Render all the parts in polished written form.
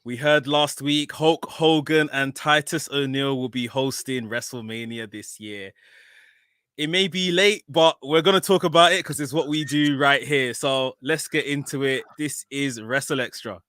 We heard last week Hulk Hogan and Titus O'Neil will be hosting WrestleMania this year. It may be late, but we're going to talk about it because it's what we do right here. So let's get into it. This is WrestleXtra.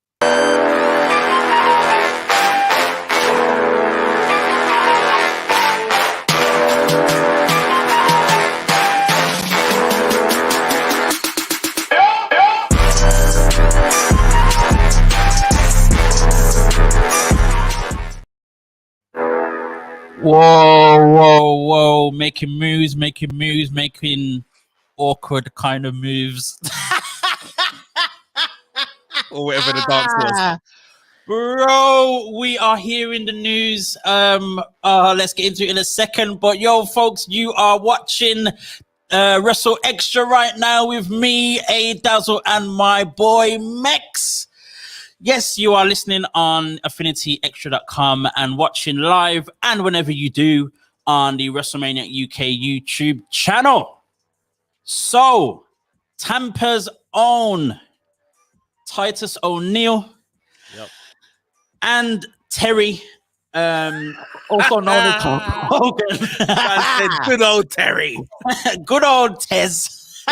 Whoa, making moves, making awkward kind of moves. Or whatever the dance was. Bro, we are here in the news. Let's get into it in a second. But yo, folks, you are watching WrestleXtra right now with me, A Dazzle, and my boy Mex. Yes, you are listening on affinityextra.com and watching live, and whenever you do, on the WrestleMania UK YouTube channel. So, Tampa's own Titus O'Neil and Terry, also known as Hogan. Good old Terry. Good old Tez.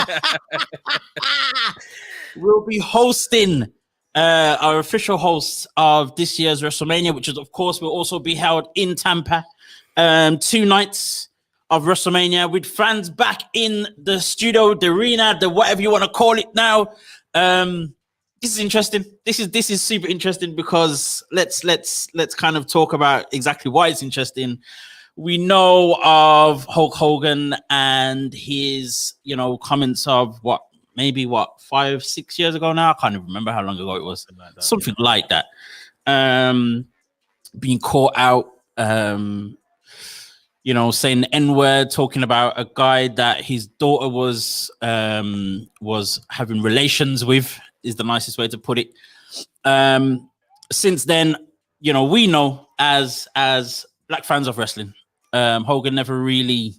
We'll be hosting our official hosts of this year's WrestleMania, which is, of course, will also be held in Tampa. 2 nights of WrestleMania with fans back in the studio, the arena, the whatever you want to call it now. This is interesting. This is super interesting because let's kind of talk about exactly why it's interesting. We know of Hulk Hogan and his, comments of 5-6 years ago now. I can't even remember how long ago it was. Something like that. Being caught out, saying the N-word, talking about a guy that his daughter was having relations with, is the nicest way to put it. Since then, we know as black fans of wrestling, Hogan never really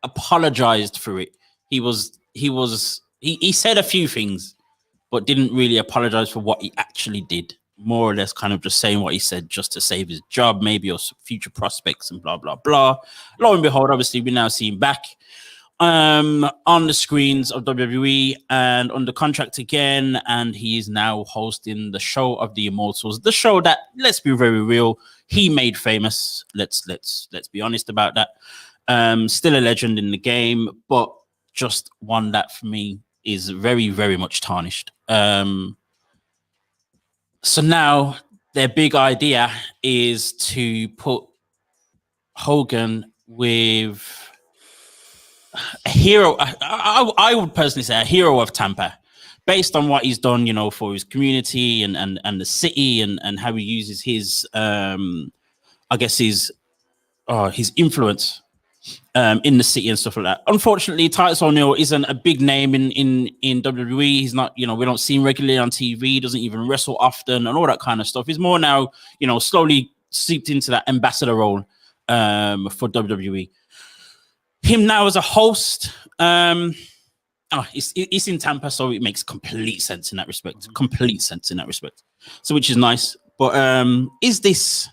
apologized for it. He said a few things, but didn't really apologize for what he actually did. More or less kind of just saying what he said just to save his job, maybe, or future prospects and blah, blah, blah. Lo and behold, obviously, we now see him back on the screens of WWE and under contract again. And he is now hosting the Show of the Immortals, the show that, let's be very real, he made famous. Let's be honest about that. Still a legend in the game, but just one that for me is very, very much tarnished. So now their big idea is to put Hogan with a hero. I would personally say a hero of Tampa, based on what he's done, for his community and the city and how he uses his, his influence in the city and stuff like that. Unfortunately, Titus O'Neil isn't a big name in WWE. He's not, we don't see him regularly on TV. He doesn't even wrestle often and all that kind of stuff. He's more now, slowly seeped into that ambassador role for WWE. Him now as a host, it's in Tampa, so it makes complete sense in that respect. Complete sense in that respect. So, which is nice. But is this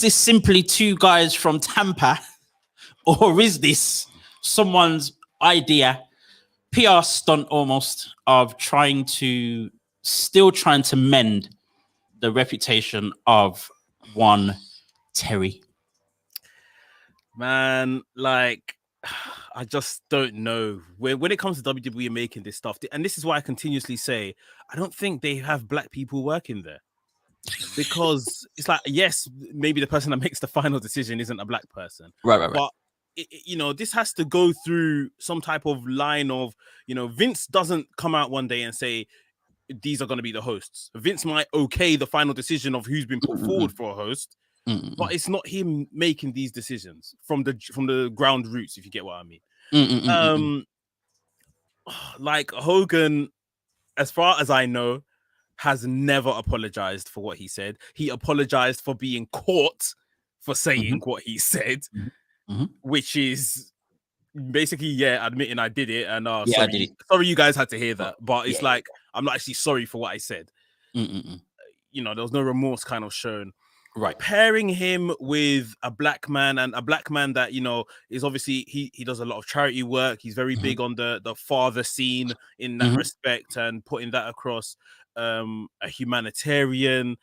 simply 2 guys from Tampa? Or is this someone's idea, PR stunt almost, of trying to mend the reputation of one Terry? Man, I just don't know. When it comes to WWE making this stuff, and this is why I continuously say, I don't think they have black people working there. Because it's like, yes, maybe the person that makes the final decision isn't a black person. Right. But this has to go through some type of line of, Vince doesn't come out one day and say, these are going to be the hosts. Vince might okay the final decision of who's been put forward for a host, but it's not him making these decisions from the ground roots, if you get what I mean. Like Hogan, as far as I know, has never apologized for what he said. He apologized for being caught for saying what he said. Which is basically, admitting I did it, and sorry, I did it. Sorry, you guys had to hear that, but it's I'm not actually sorry for what I said. there was no remorse kind of shown. Right. Pairing him with a black man, and a black man that is obviously he does a lot of charity work. He's very big on the father scene in that respect, and putting that across, a humanitarian,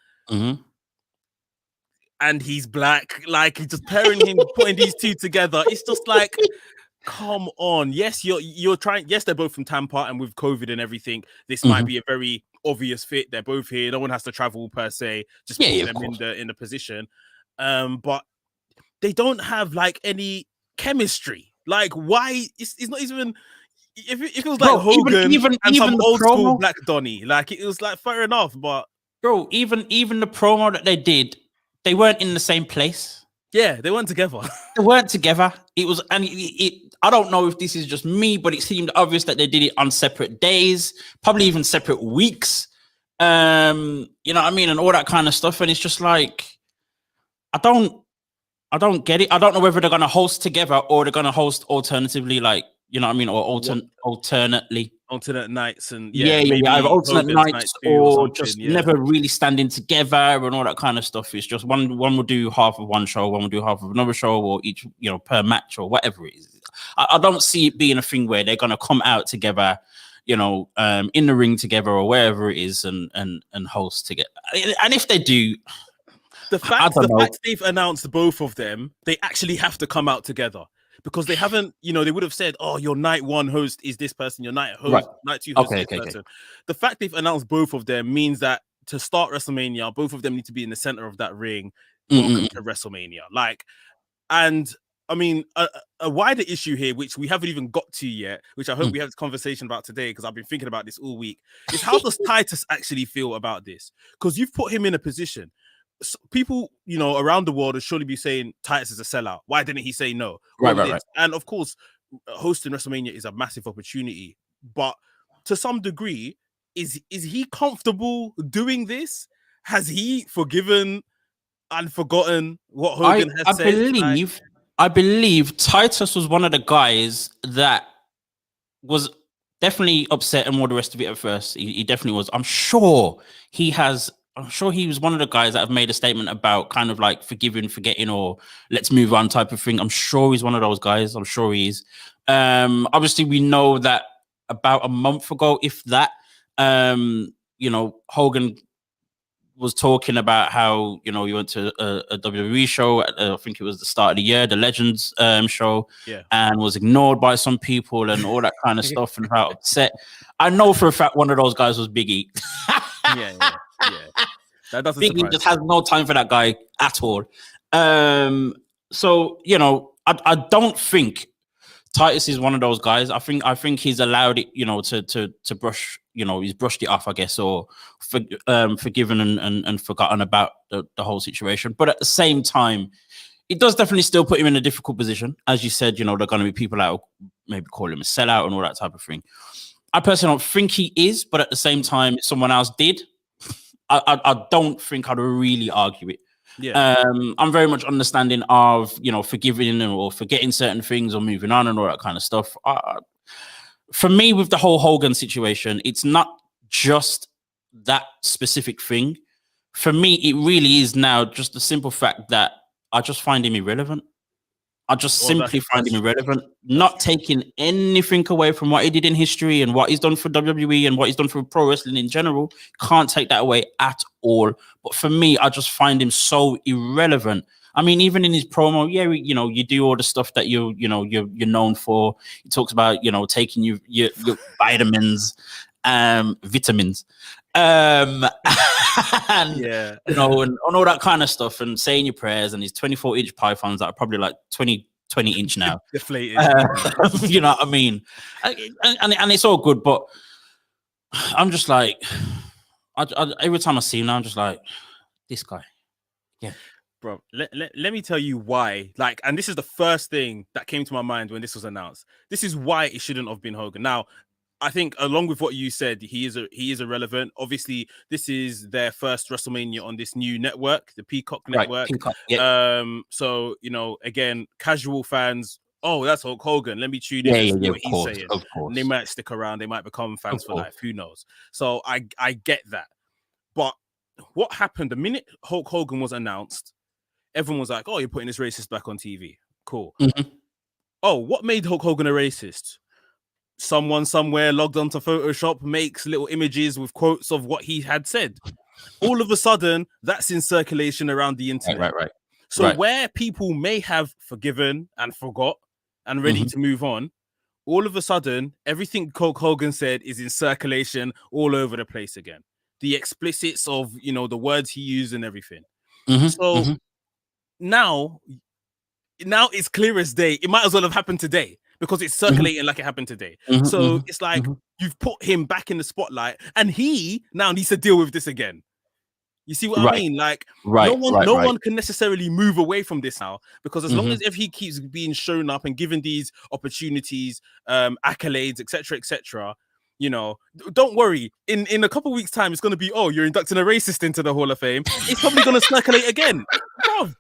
and he's black. Like, just pairing him, putting these two together, it's just like, come on. Yes, you're trying. Yes, they're both from Tampa, and with COVID and everything, this might be a very obvious fit. They're both here. No one has to travel per se. Just put them in the position. But they don't have like any chemistry. Like, why? It's not even. If it was like Hogan and some old school Black Donny, like, it was like fair enough. But bro, even the promo that they did, they weren't in the same place. Yeah, they weren't together. They weren't together. It was, and I don't know if this is just me, but it seemed obvious that they did it on separate days, probably even separate weeks. You know what I mean, and all that kind of stuff. And it's just like, I don't get it. I don't know whether they're gonna host together or they're gonna host alternatively, like, you know what I mean, or alternate nights, and either alternate nights or just never really standing together and all that kind of stuff. It's just one will do half of one show, one will do half of another show, or each, per match or whatever it is. I don't see it being a thing where they're gonna come out together, in the ring together or wherever it is, and host together. And if they do, the fact they've announced both of them, they actually have to come out together. Because they haven't, they would have said, "Oh, your night one host is this person, your night two host is this person." The fact they've announced both of them means that to start WrestleMania, both of them need to be in the center of that ring. Welcome to WrestleMania. Like, and I mean, a wider issue here, which we haven't even got to yet, which I hope we have this conversation about today, because I've been thinking about this all week, is how does Titus actually feel about this? Because you've put him in a position. People, around the world will surely be saying Titus is a sellout. Why didn't he say no? Right. And of course, hosting WrestleMania is a massive opportunity. But to some degree, is he comfortable doing this? Has he forgiven and forgotten what Hogan has said? I believe Titus was one of the guys that was definitely upset and all the rest of it at first. He definitely was. I'm sure he was one of the guys that have made a statement about kind of like forgiving, forgetting, or let's move on type of thing. I'm sure he's one of those guys. I'm sure he is. Obviously, we know that about a month ago, if that, Hogan was talking about how, he went to a WWE show. I think it was the start of the year, the Legends show, and was ignored by some people and all that kind of stuff, and how upset. I know for a fact one of those guys was Big E. Yeah. That doesn't Biggie just has no time for that guy at all. So I don't think Titus is one of those guys. I think he's allowed it, to brush, he's brushed it off, I guess, or forgiven and forgotten about the whole situation. But at the same time, it does definitely still put him in a difficult position. As you said, there are going to be people that will maybe call him a sellout and all that type of thing. I personally don't think he is, but at the same time, if someone else did, I don't think I'd really argue it. I'm very much understanding of, forgiving or forgetting certain things or moving on and all that kind of stuff. For me, with the whole Hogan situation, it's not just that specific thing. For me, it really is now just the simple fact that I just find him irrelevant. I just simply find him irrelevant, not taking anything away from what he did in history and what he's done for WWE and what he's done for pro wrestling in general. Can't take that away at all. But for me, I just find him so irrelevant. I mean, even in his promo, you do all the stuff that you're known for. He talks about, taking your vitamins, and and all that kind of stuff, and saying your prayers, and his 24-inch pythons that are probably like 20 inch now. Deflated. You know what I mean? And it's all good, but I'm just like, every time I see him now, I'm just like, this guy. Yeah. Bro, let me tell you why. Like, and this is the first thing that came to my mind when this was announced. This is why it shouldn't have been Hogan. Now, I think along with what you said, he is irrelevant. Obviously, this is their first WrestleMania on this new network, the Peacock network. Peacock, yeah. So, again, casual fans, oh, that's Hulk Hogan. Let me tune in and see what he's saying. Of course. And they might stick around. They might become fans for life. Who knows? So I get that. But what happened the minute Hulk Hogan was announced? Everyone was like, "Oh, you're putting this racist back on TV. Cool." Oh, what made Hulk Hogan a racist? Someone somewhere logged onto Photoshop, makes little images with quotes of what he had said. All of a sudden, that's in circulation around the internet. Right. So where people may have forgiven and forgot and ready to move on, all of a sudden, everything Hulk Hogan said is in circulation all over the place again. The explicits of, the words he used and everything. So now it's clear as day. It might as well have happened today because it's circulating like it happened today. So it's like you've put him back in the spotlight and he now needs to deal with this again. You see what I mean? Like no one can necessarily move away from this now, because as long as if he keeps being shown up and given these opportunities, accolades, etc., don't worry. In a couple of weeks' time, it's going to be, oh, you're inducting a racist into the Hall of Fame. It's probably going to circulate again, bro.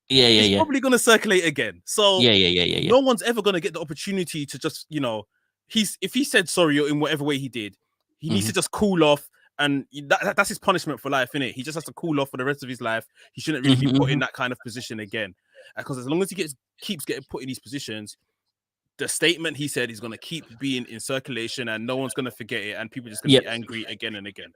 It's probably going to circulate again. So no one's ever going to get the opportunity to just, if he said sorry in whatever way he did, he needs to just cool off. And that's his punishment for life, innit? He just has to cool off for the rest of his life. He shouldn't really be put in that kind of position again. Because as long as he keeps getting put in these positions, the statement he said is going to keep being in circulation and no one's going to forget it. And people are just going to be angry again and again.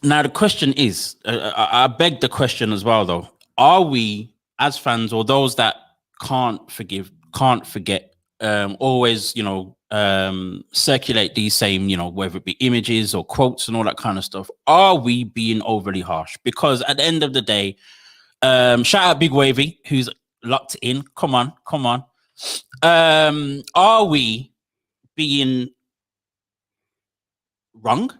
Now, the question is, I beg the question as well, though. Are we, as fans or those that can't forget, always, circulate these same, whether it be images or quotes and all that kind of stuff, are we being overly harsh? Because at the end of the day, shout out Big Wavy, who's locked in. Come on. Are we being wrong?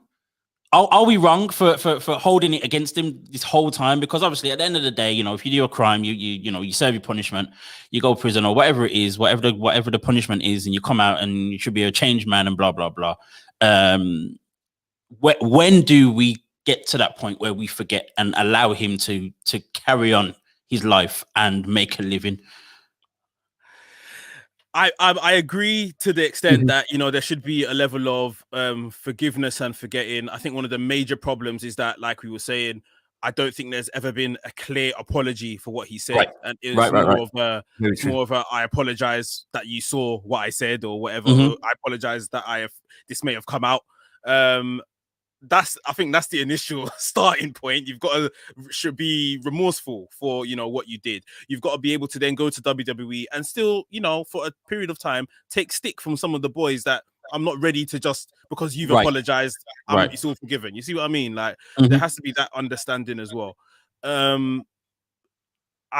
Are we wrong for holding it against him this whole time? Because obviously, at the end of the day, if you do a crime, you serve your punishment, you go to prison or whatever it is, whatever the punishment is, and you come out and you should be a changed man and blah blah blah. When do we get to that point where we forget and allow him to carry on his life and make a living? I agree to the extent that there should be a level of forgiveness and forgetting. I think one of the major problems is that, like we were saying, I don't think there's ever been a clear apology for what he said, and it's more of a I apologize that you saw what I said or whatever. Or I apologize that this may have come out. I think that's the initial starting point. You've got should be remorseful for what you did. You've got to be able to then go to WWE and still for a period of time take stick from some of the boys that I'm not ready to just because you've apologized. It's all forgiven. You see what I mean? Like there has to be that understanding as well. I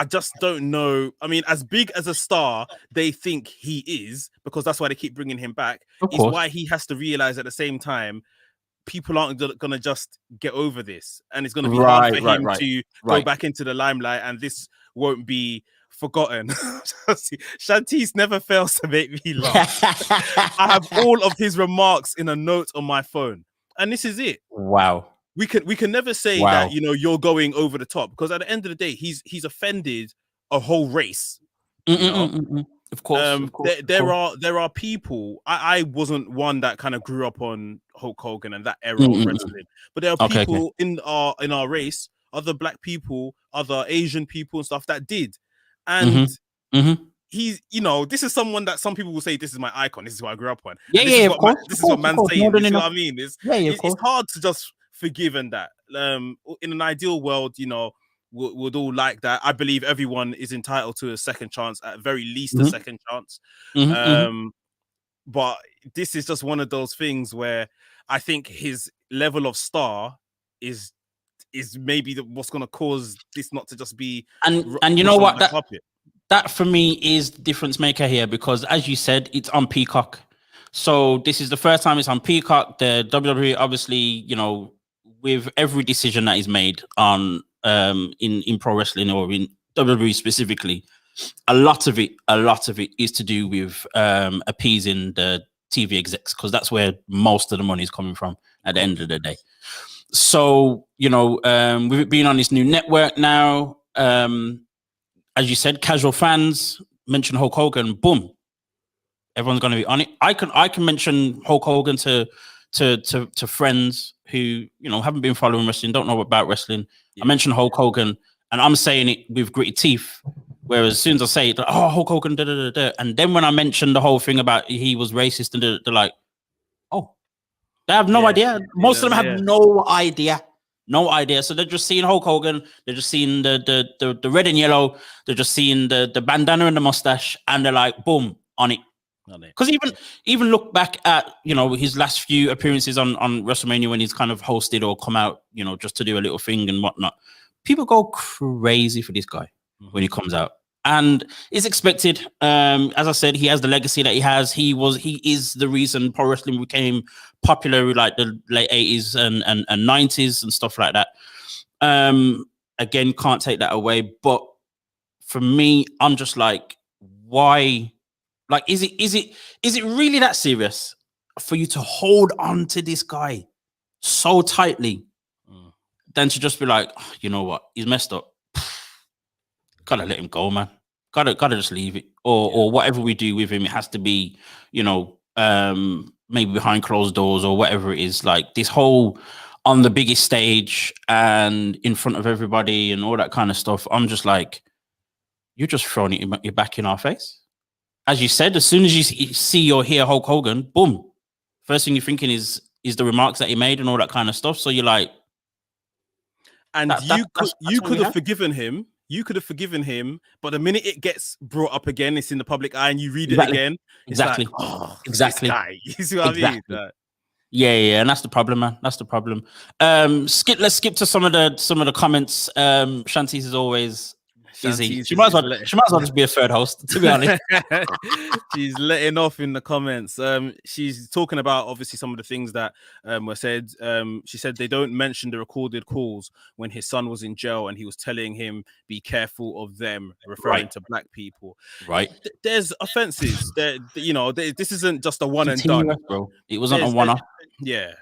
just don't know. I mean, as big as a star they think he is, because that's why they keep bringing him back, is why he has to realize at the same time people aren't going to just get over this, and it's going to be hard for him to go back into the limelight, and this won't be forgotten. Shantice never fails to make me laugh. I have all of his remarks in a note on my phone, and this is it. Wow. We can never say that you're going over the top, because at the end of the day he's offended a whole race. Of course, there are people. I wasn't one that kind of grew up on Hulk Hogan and that era of wrestling, but there are people in our race, other black people, other Asian people and stuff that did, and he's this is someone that some people will say this is my icon. This is who I grew up on. This is what man's saying. You see what I mean? It's hard to just forgive and that. In an ideal world, would all like that. I believe everyone is entitled to a second chance, at very least a second chance. But this is just one of those things where I think his level of star is maybe what's going to cause this not to just be. And you know what? That for me is the difference maker here, because as you said, it's on Peacock. So this is the first time it's on Peacock. The WWE, obviously, with every decision that is made on in pro wrestling or in WWE specifically, a lot of it is to do with appeasing the TV execs, because that's where most of the money is coming from at the end of the day. So with it being on this new network now, as you said, casual fans mention Hulk Hogan, boom, everyone's going to be on it. I can mention Hulk Hogan to to friends who haven't been following wrestling, don't know about wrestling. I mentioned Hulk Hogan, and I'm saying it with gritty teeth. Whereas as soon as I say it, oh, Hulk Hogan, da, da, da, da. And then when I mentioned the whole thing about he was racist, and they're like, oh, they have no idea. Most of them have no idea. No idea. So they're just seeing Hulk Hogan. They're just seeing the red and yellow. They're just seeing the bandana and the mustache, and they're like, boom, on it. Because even look back at his last few appearances on WrestleMania when he's kind of hosted or come out, just to do a little thing and whatnot. People go crazy for this guy when he comes out, and it's expected. As I said, he has the legacy that he has. He is the reason pro wrestling became popular, like the late 80s and 90s and stuff like that. Again, can't take that away. But for me, I'm just like, why? Like, is it really that serious for you to hold on to this guy so tightly than to just be like, oh, you know what, he's messed up. Gotta let him go, man. Gotta just leave it. Or whatever we do with him, it has to be, maybe behind closed doors or whatever it is. Like this whole on the biggest stage and in front of everybody and all that kind of stuff. I'm just like, you're just throwing it back in our face. As you said, as soon as you see or hear Hulk Hogan, boom, first thing you're thinking is the remarks that he made and all that kind of stuff. So you're like, and you could have forgiven him. You could have forgiven him, but the minute it gets brought up again, it's in the public eye, and you read it again. Exactly. It's like, oh, exactly. This guy. You see what I mean? Yeah, and that's the problem, man. That's the problem. Let's skip to some of the comments. Shantice is always busy. She might as well just be a third host, to be honest. She's letting off in the comments. She's talking about obviously some of the things that were said. She said they don't mention the recorded calls when his son was in jail and he was telling him be careful of them, referring to black people. Right. There's offenses. This isn't just a one and done, bro. It wasn't a one-off. Yeah.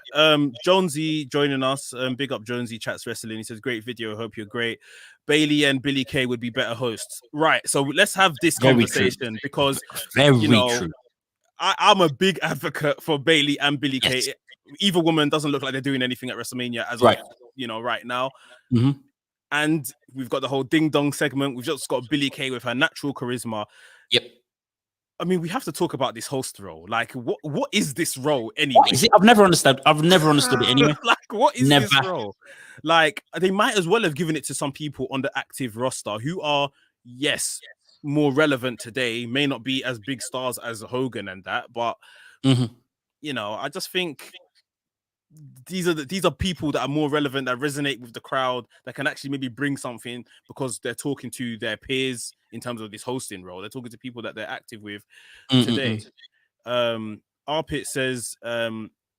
Jonesy joining us. Big up Jonesy, Chats Wrestling. He says, great video. Hope you're great. Bailey and Billy Kay would be better hosts. Right. So let's have this conversation because true. I'm a big advocate for Bailey and Billy Kay. Either woman doesn't look like they're doing anything at WrestleMania as of right now. Mm-hmm. And we've got the whole ding dong segment. We've just got Billy Kay with her natural charisma. Yep. I mean, we have to talk about this host role. Like, what is this role anyway? What is it? I've never understood it anyway. Like, what is this role? Like, they might as well have given it to some people on the active roster who are, more relevant today. May not be as big stars as Hogan and that, but I just think these are people that are more relevant, that resonate with the crowd, that can actually maybe bring something because they're talking to their peers in terms of this hosting role. They're talking to people that they're active with today. Arpit says,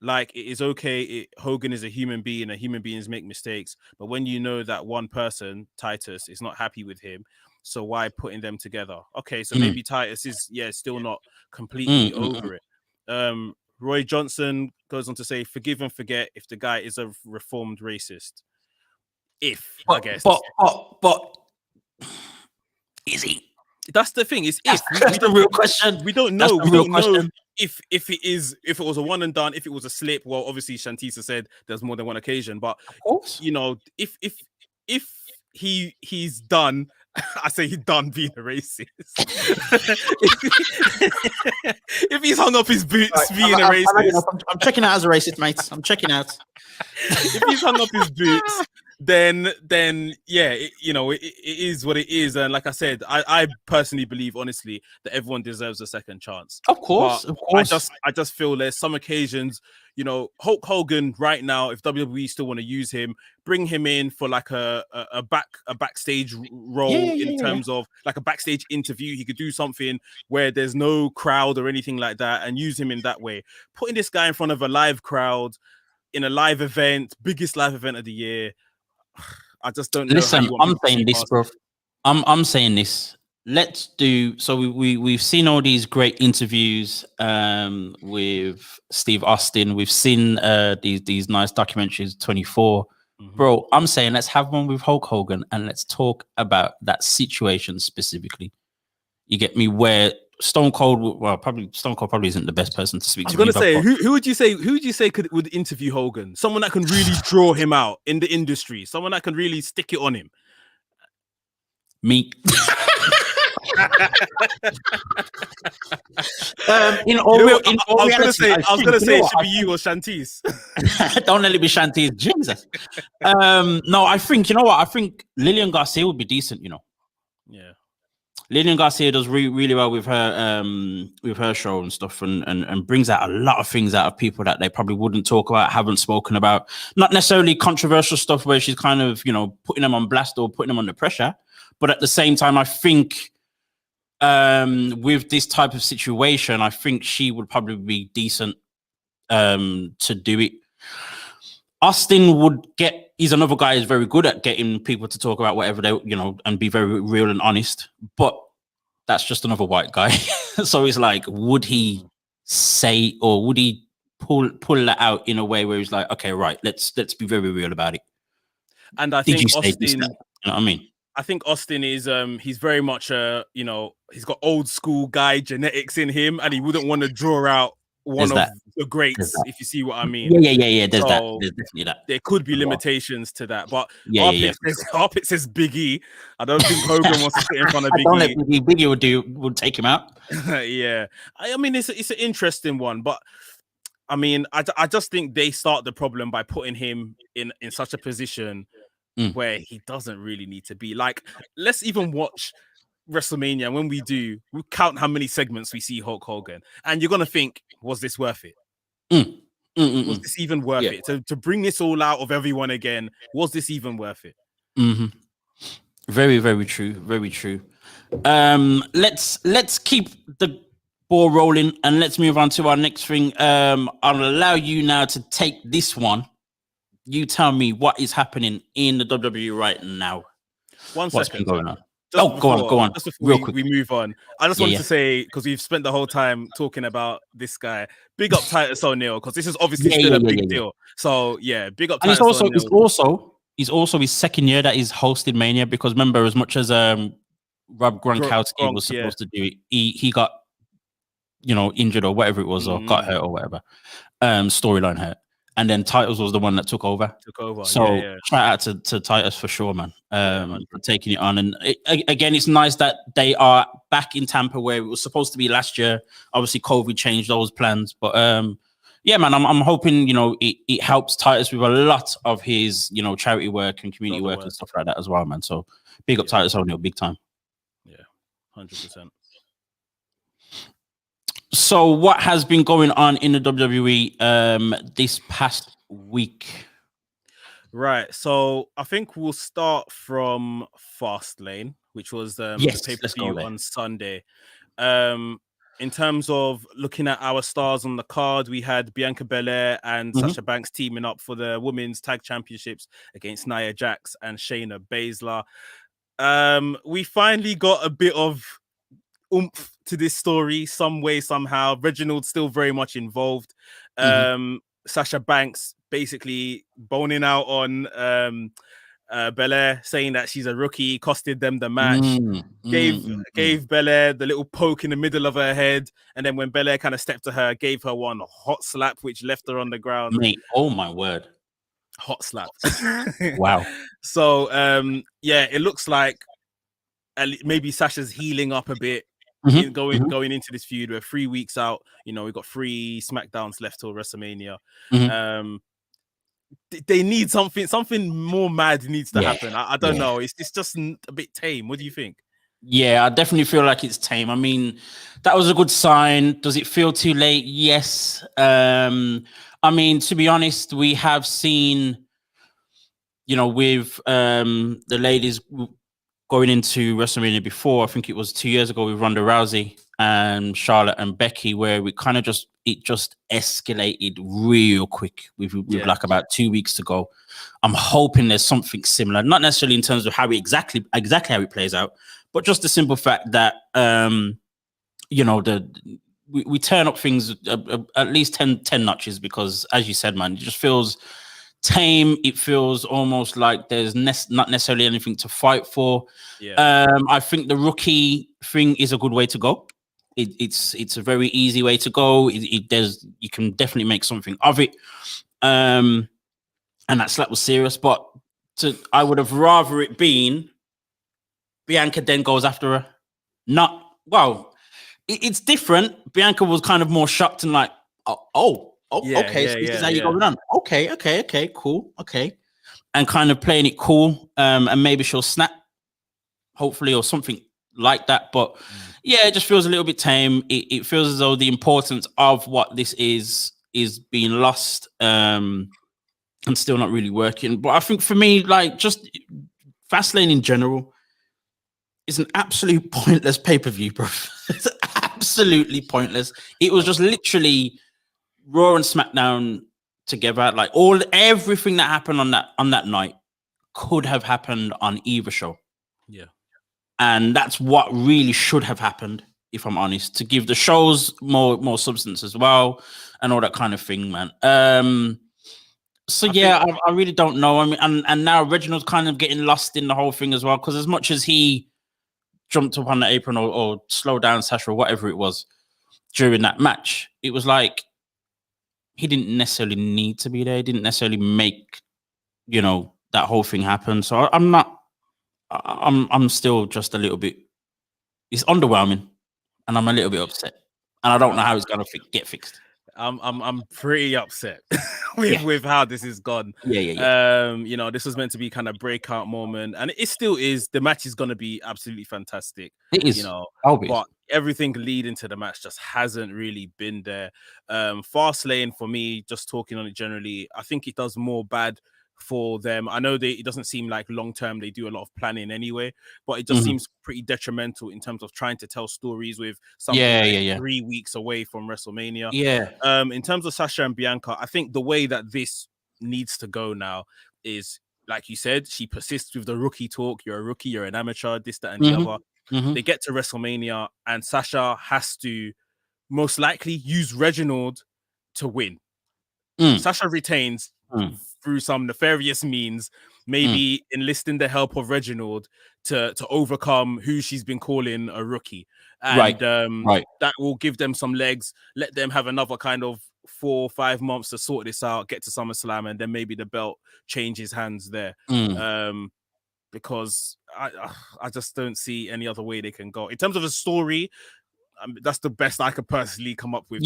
like, it is okay. Hogan is a human being, and human beings make mistakes. But when you know that one person, Titus, is not happy with him, so why putting them together? Okay, so maybe Titus is still not completely over it. Roy Johnson goes on to say, forgive and forget if the guy is a reformed racist. I guess. But is he? That's the thing. It's that's the real question. We don't know. We don't know if it was a one and done, if it was a slip. Well, obviously Shantisa said there's more than one occasion, but of course, if he's done, I say he's done being a racist. If he's hung up his boots being a racist, I'm checking out as a racist, mate. I'm checking out. If he's hung up his boots, then it is what it is. And like I said, I personally believe, honestly, that everyone deserves a second chance. Of course. I just feel there's some occasions, Hulk Hogan right now, if WWE still want to use him, bring him in for like a backstage role in terms of like a backstage interview. He could do something where there's no crowd or anything like that and use him in that way. Putting this guy in front of a live crowd in a live event, biggest live event of the year, I just don't know. Listen, I'm saying this, bro. I'm saying this. Let's do so. We've seen all these great interviews with Steve Austin. We've seen these nice documentaries. 24, bro. I'm saying let's have one with Hulk Hogan and let's talk about that situation specifically. You get me? Where Stone Cold. Well, probably Stone Cold probably isn't the best person to speak I was to. gonna say, who would you say would interview Hogan? Someone that can really draw him out in the industry. Someone that can really stick it on him. Me. In all reality, I was gonna say it should be you or Shantice. Don't let it be Shantice. Jesus. No, I think, you know what? I think Lillian Garcia would be decent, you know. Yeah. Lillian Garcia does really well with her show and stuff, and brings out a lot of things out of people that they probably wouldn't talk about, haven't spoken about. Not necessarily controversial stuff where she's kind of, you know, putting them on blast or putting them under pressure. But at the same time, I think with this type of situation, I think she would probably be decent to do it. Austin he's another guy who's very good at getting people to talk about whatever they, you know, and be very real and honest. But that's just another white guy. So it's like, would he say, or would he pull that out in a way where he's like, okay, right, let's be very real about it. And I think Austin, you know what I mean? I think Austin is he's very much you know, he's got old school guy genetics in him, and he wouldn't want to draw out one of the greats, if you see what I mean. Yeah. There's definitely that. There could be limitations to that, but our pick says Big E. I don't think Hogan wants to sit in front of Big E. Big E would take him out. Yeah, I mean it's an interesting one, but I mean I just think they start the problem by putting him in such a position where he doesn't really need to be. Like, let's even watch WrestleMania, and when we do, we count how many segments we see Hulk Hogan, and you're gonna think, was this worth it? Was this even worth it to bring this all out of everyone again? Was this even worth it? Very, very true. Very true. Let's keep the ball rolling and let's move on to our next thing. I'll allow you now to take this one. You tell me what is happening in the WWE right now. What's been going on? Go on. Just before we move on, I just wanted to say, because we've spent the whole time talking about this guy, big up Titus O'Neil, because this is obviously still a big deal. So yeah, big up Titus O'Neil. It's also his second year that he's hosted Mania, because remember, as much as Rob Gronkowski was supposed to do it, he got, you know, injured or whatever it was, or got hurt or whatever. Storyline hurt. And then Titus was the one that took over. So shout out to Titus for sure, man, for taking it on. And again, it's nice that they are back in Tampa, where it was supposed to be last year. Obviously, COVID changed those plans. But yeah, man, I'm hoping, you know, it helps Titus with a lot of his, you know, charity work and community work and stuff like that as well, man. So big up Titus O'Neil, big time. Yeah, 100%. So what has been going on in the WWE this past week? Right. So I think we'll start from Fastlane, which was the pay-per-view on Sunday. In terms of looking at our stars on the card, we had Bianca Belair and Sasha Banks teaming up for the Women's Tag Championships against Nia Jax and Shayna Baszler. We finally got a bit of oomph to this story, some way, somehow. Reginald's still very much involved. Sasha Banks basically boning out on Belair, saying that she's a rookie, costed them the match. Gave Belair the little poke in the middle of her head, and then when Belair kind of stepped to her, gave her one hot slap, which left her on the ground. Mate, oh my word. Hot slap. Wow. So yeah, it looks like maybe Sasha's healing up a bit. Going into this feud. We're 3 weeks out. You know, we've got 3 SmackDowns left till WrestleMania. They need something more mad needs to happen. I don't know. It's just a bit tame. What do you think? Yeah, I definitely feel like it's tame. I mean, that was a good sign. Does it feel too late? Yes. I mean, to be honest, we have seen, you know, with the ladies going into WrestleMania before, I think it was 2 years ago with Ronda Rousey and Charlotte and Becky, where we kind of just escalated real quick with like about 2 weeks to go. I'm hoping there's something similar, not necessarily in terms of how exactly how it plays out, but just the simple fact that you know, we turn up things at least 10 notches, because as you said, man, it just feels tame. It feels almost like there's not necessarily anything to fight for. I think the rookie thing is a good way to go. It's a very easy way to go. You can definitely make something of it. And that slap was serious, but I would have rather it been Bianca then goes after her. Not well. It's different. Bianca was kind of more shocked and like, okay, so this is how you're going on. Okay, cool, okay, and kind of playing it cool. And maybe she'll snap, hopefully, or something like that. But yeah, it just feels a little bit tame. It feels as though the importance of what this is being lost, and still not really working. But I think for me, like, just Fastlane in general is an absolute pointless pay-per-view, bro. It's absolutely pointless. It was just literally Raw and SmackDown together. Like everything that happened on that night could have happened on either show. Yeah. And that's what really should have happened, if I'm honest, to give the shows more substance as well and all that kind of thing, man. I really don't know. I mean, and now Reginald's kind of getting lost in the whole thing as well, because as much as he jumped up on the apron or slowed down Sasha or whatever it was during that match, it was like he didn't necessarily need to be there. He didn't necessarily make, that whole thing happen. So I'm still just a little bit, it's underwhelming and I'm a little bit upset. And I don't know how it's going to get fixed. I'm pretty upset with how this is gone. Yeah. This was meant to be kind of breakout moment, and it still is. The match is going to be absolutely fantastic. It is, but everything leading to the match just hasn't really been there. Fastlane for me, just talking on it generally, I think it does more bad for them. I know it doesn't seem like long term they do a lot of planning anyway, but it just seems pretty detrimental in terms of trying to tell stories with something 3 weeks away from WrestleMania. In terms of Sasha and Bianca, I think the way that this needs to go now is, like you said, she persists with the rookie talk. You're a rookie, you're an amateur, this, that, and the other. They get to WrestleMania and Sasha has to most likely use Reginald to win. Sasha retains through some nefarious means, maybe enlisting the help of Reginald to overcome who she's been calling a rookie. And that will give them some legs, let them have another kind of 4 or 5 months to sort this out, get to SummerSlam, and then maybe the belt changes hands there. Because I just don't see any other way they can go. In terms of a story, that's the best I could personally come up with.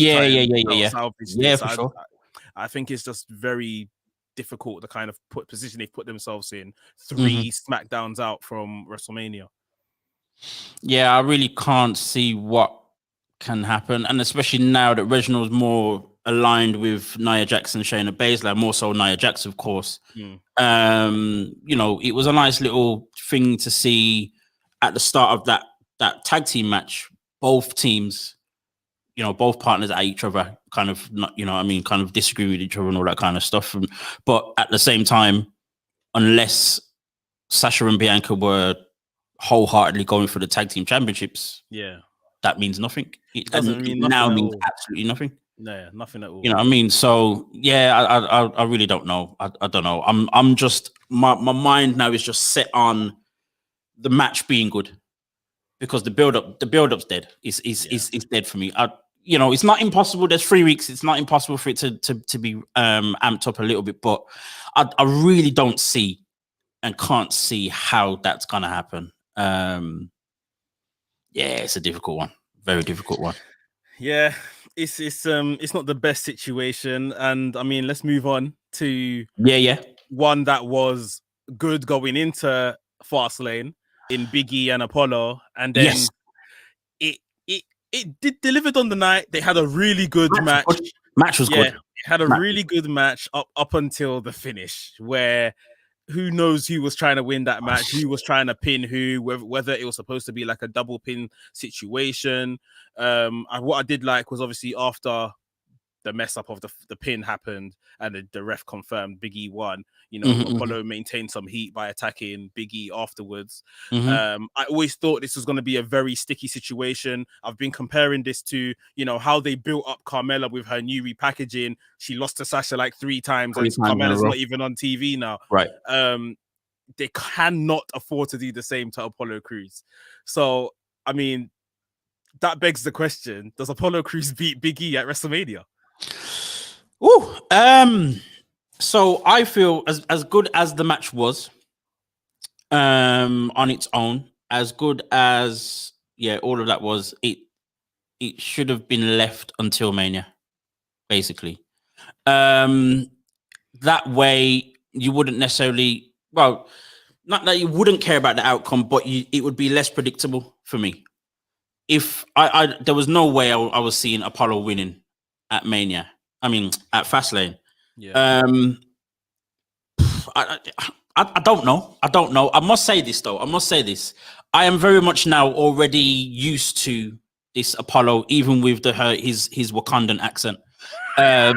I think it's just very difficult, the kind of position they've put themselves in 3 SmackDowns out from WrestleMania. Yeah, I really can't see what can happen. And especially now that Reginald's more aligned with Nia Jax and Shayna Baszler, more so Nia Jax, of course. It was a nice little thing to see at the start of that tag team match. Both teams, both partners at each other, kind of not, kind of disagree with each other and all that kind of stuff. But at the same time, unless Sasha and Bianca were wholeheartedly going for the tag team championships, that means nothing. It doesn't mean nothing now means absolutely nothing. No, nothing at all. You know what I mean? So I really don't know. I don't know. I'm just my mind now is just set on the match being good, because the build-up's dead. It's dead for me. It's not impossible. There's 3 weeks. It's not impossible for it to be amped up a little bit, but I really don't see and can't see how that's gonna happen. It's a difficult one. Very difficult one. Yeah, it's not the best situation, and I mean, let's move on to one that was good going into Fastlane in Big E and Apollo, and then it did delivered on the night. They had a really good match. Match was good. It had a really good match up until the finish, where who knows who was trying to win that match, who was trying to pin who, whether it was supposed to be like a double pin situation. What I did like was obviously after the mess up of the pin happened and the ref confirmed Big E won, Apollo maintained some heat by attacking Big E afterwards. I always thought this was going to be a very sticky situation. I've been comparing this to, how they built up Carmella with her new repackaging. She lost to Sasha like 3 times and Carmella's not even on TV now. Right. They cannot afford to do the same to Apollo Crews. So, I mean, that begs the question: does Apollo Crews beat Big E at WrestleMania? So I feel as good as the match was, on its own, as good as all of that was, it should have been left until Mania, basically. That way you wouldn't necessarily, well, not that you wouldn't care about the outcome, but it would be less predictable for me. If there was no way I was seeing Apollo winning at Mania. I mean, at Fastlane. Yeah. I don't know. I must say this though. I am very much now already used to this Apollo, even with his Wakandan accent. Wakandan.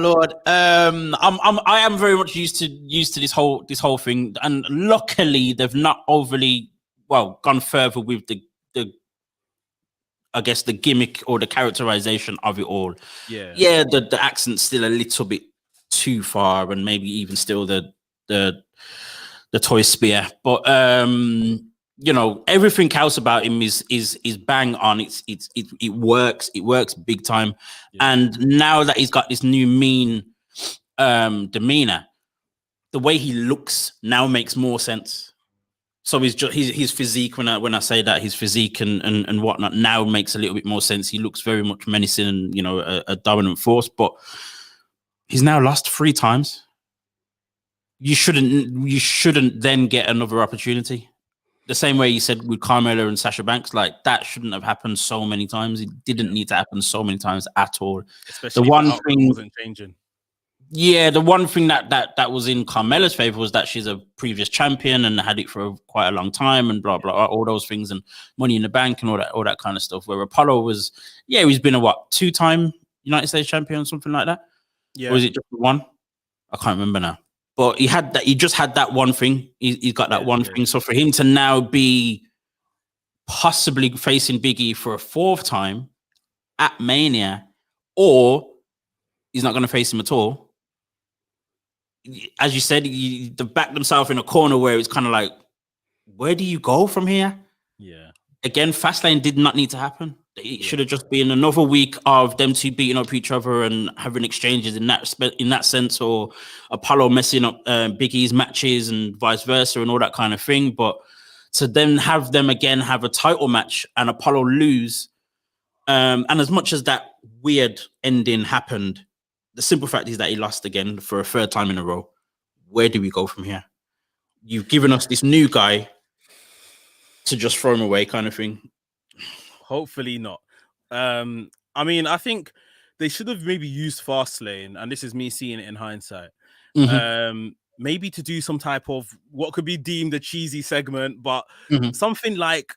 Lord. I am very much used to this whole thing, and luckily they've not overly gone further with the I guess the gimmick or the characterization of it all. Yeah. The accent's still a little bit too far, and maybe even still the toy spear. But everything else about him is bang on. It works. It works big time. Yeah. And now that he's got this new mean demeanor, the way he looks now makes more sense. So his physique, when I say that, his physique and whatnot now makes a little bit more sense. He looks very much menacing and a dominant force, but he's now lost 3 times. You shouldn't then get another opportunity. The same way you said with Carmella and Sasha Banks, like that shouldn't have happened so many times. It didn't need to happen so many times at all. Especially the one thing wasn't changing. Yeah, the one thing that was in Carmella's favor was that she's a previous champion and had it for quite a long time and blah blah, all those things, and Money in the Bank and all that kind of stuff. Where Apollo was, he's been a 2-time United States champion, something like that. Yeah, or was it just one? I can't remember now. But he had that. He just had that one thing. He's got that one thing. So for him to now be possibly facing Big E for a 4th time at Mania, or he's not going to face him at all. As you said, they've backed themselves in a corner where it's kind of like, where do you go from here? Yeah. Again, Fastlane did not need to happen. It should have just been another week of them two beating up each other and having exchanges in that sense, or Apollo messing up Big E's matches and vice versa and all that kind of thing. But to then have them again have a title match and Apollo lose, and as much as that weird ending happened, the simple fact is that he lost again for a 3rd time in a row. Where do we go from here? You've given us this new guy to just throw him away kind of thing. Hopefully not. I mean, I think they should have maybe used Fastlane, and this is me seeing it in hindsight. Maybe to do some type of what could be deemed a cheesy segment, but something like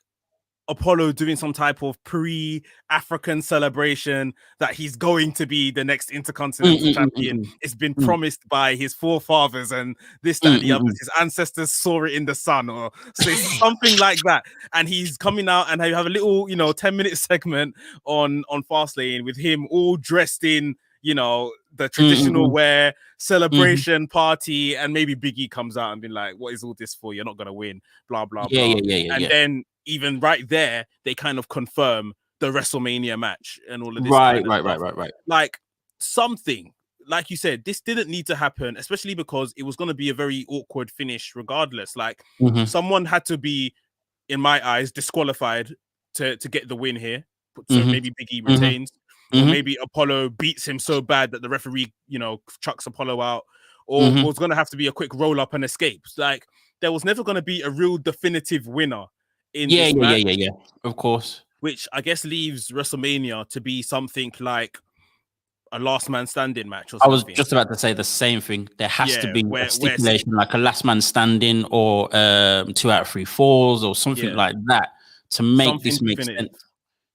Apollo doing some type of pre-African celebration that he's going to be the next Intercontinental Champion. It's been promised by his forefathers and this, that, and the other. His ancestors saw it in the sun, or so something like that. And he's coming out and have a little, 10-minute segment on Fastlane with him all dressed in, the traditional wear, celebration party, and maybe Big E comes out and be like, "What is all this for? You're not gonna win." Blah blah blah. And then even right there, they kind of confirm the WrestleMania match and all of this. Right. Like something, like you said, this didn't need to happen, especially because it was going to be a very awkward finish regardless. Like someone had to be, in my eyes, disqualified to get the win here. So maybe Big E retains. Or maybe Apollo beats him so bad that the referee, chucks Apollo out, or was going to have to be a quick roll up and escape. Like there was never going to be a real definitive winner in this match. Yeah, of course. Which I guess leaves WrestleMania to be something like a last man standing match or something. I was just about to say the same thing. There has to be a stipulation like a last man standing, or 2 out of 3 falls, or something like that to make something this make sense.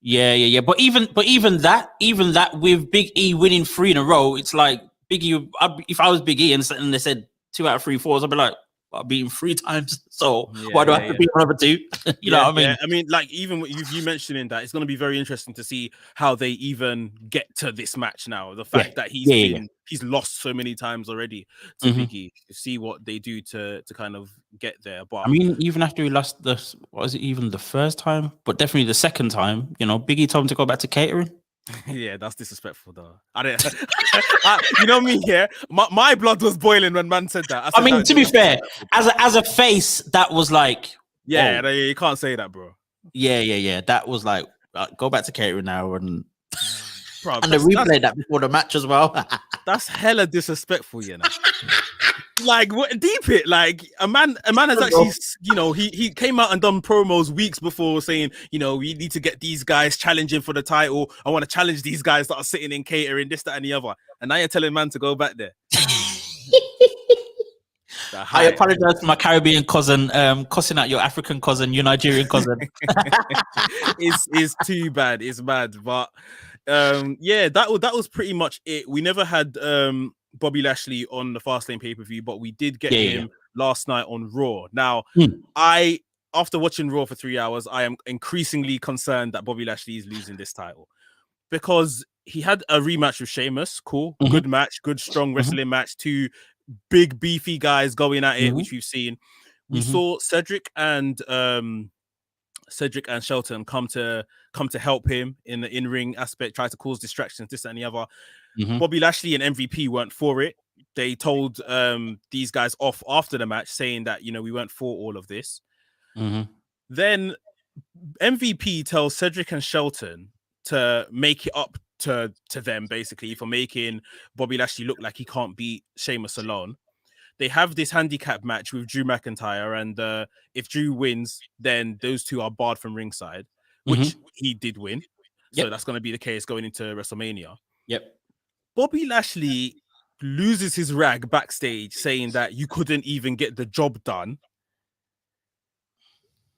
Yeah. But even that with Big E winning 3 in a row, it's like Big E. If I was Big E and they said 2 out of 3 falls, I'd be like, I beat him 3 times, so why do I have to beat another 2? You know what I mean? Yeah. I mean, like even you mentioning that, it's going to be very interesting to see how they even get to this match now. The fact that he's been he's lost so many times already to Biggie. See what they do to kind of get there. But I mean, even after he lost even the first time, but definitely the second time, Biggie told him to go back to catering. Yeah, that's disrespectful though. I didn't you know me here. My blood was boiling when man said that. I mean, to be fair, as a face, that was like, yeah, you can't say that, bro. Yeah. That was like, go back to catering now, and bro, and they replayed that before the match as well. That's hella disrespectful, Like, what, deep it. Like, a man has actually, he came out and done promos weeks before saying, we need to get these guys challenging for the title. I want to challenge these guys that are sitting in catering, this, that, and the other. And now you're telling man to go back there. I apologize to my Caribbean cousin, cussing out your African cousin, your Nigerian cousin. It's too bad. It's mad. But that was pretty much it. We never had Bobby Lashley on the Fastlane pay-per-view, but we did get him last night on Raw. Now, after watching Raw for 3 hours, I am increasingly concerned that Bobby Lashley is losing this title, because he had a rematch with Sheamus. Cool, good match, good strong wrestling match. Two big beefy guys going at it, which we've seen. We saw Cedric and Shelton come to help him in the in-ring aspect, try to cause distractions, this and the other. Bobby Lashley and MVP weren't for it. They told these guys off after the match, saying that we weren't for all of this. Then MVP tells Cedric and Shelton to make it up to them, basically, for making Bobby Lashley look like he can't beat Sheamus alone. They have this handicap match with Drew McIntyre, and if Drew wins, then those two are barred from ringside, which he did win. So that's going to be the case going into WrestleMania. Bobby Lashley loses his rag backstage, saying that you couldn't even get the job done,